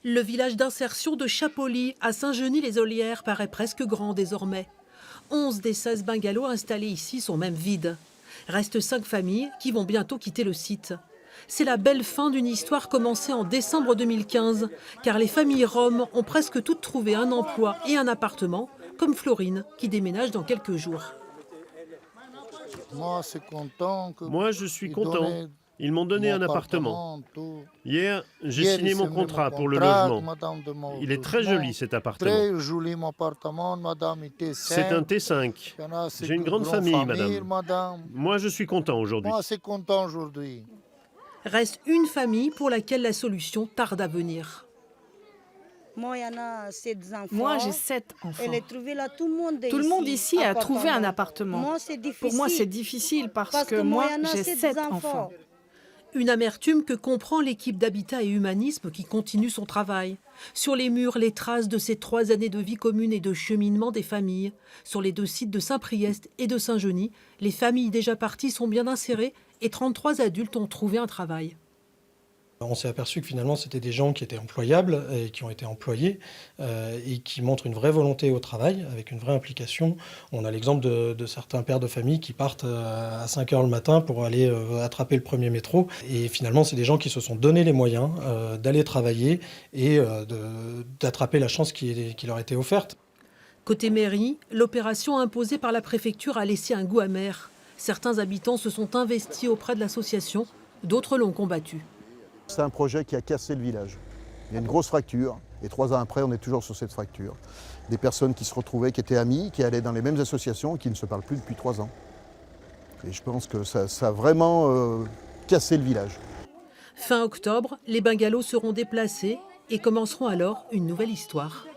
Le village d'insertion de Chapoli, à Saint-Genis-les-Olières, paraît presque grand désormais. 11 des 16 bungalows installés ici sont même vides. Restent 5 familles qui vont bientôt quitter le site. C'est la belle fin d'une histoire commencée en décembre 2015, car les familles roms ont presque toutes trouvé un emploi et un appartement, comme Florine, qui déménage dans quelques jours. Moi, je suis content. Ils m'ont donné un appartement. Hier, j'ai signé mon contrat pour le logement. Il est très joli, cet appartement. C'est un T5. J'ai une grande famille, madame. Moi, je suis content aujourd'hui. Reste une famille pour laquelle la solution tarde à venir. Moi, j'ai 7 enfants. Tout le monde ici a trouvé un appartement. Pour moi, c'est difficile parce que moi, j'ai 7 enfants. Une amertume que comprend l'équipe d'Habitat et Humanisme qui continue son travail. Sur les murs, les traces de ces 3 années de vie commune et de cheminement des familles. Sur les 2 sites de Saint-Priest et de Saint-Genis, les familles déjà parties sont bien insérées et 33 adultes ont trouvé un travail. On s'est aperçu que finalement c'était des gens qui étaient employables et qui ont été employés et qui montrent une vraie volonté au travail, avec une vraie implication. On a l'exemple de certains pères de famille qui partent à 5 heures le matin pour aller attraper le premier métro. Et finalement c'est des gens qui se sont donné les moyens d'aller travailler et d'attraper la chance qui leur a été offerte. Côté mairie, l'opération imposée par la préfecture a laissé un goût amer. Certains habitants se sont investis auprès de l'association, d'autres l'ont combattu. C'est un projet qui a cassé le village. Il y a une grosse fracture, et 3 ans après, on est toujours sur cette fracture. Des personnes qui se retrouvaient, qui étaient amies, qui allaient dans les mêmes associations et qui ne se parlent plus depuis 3 ans. Et je pense que ça a vraiment cassé le village. Fin octobre, les bungalows seront déplacés et commenceront alors une nouvelle histoire.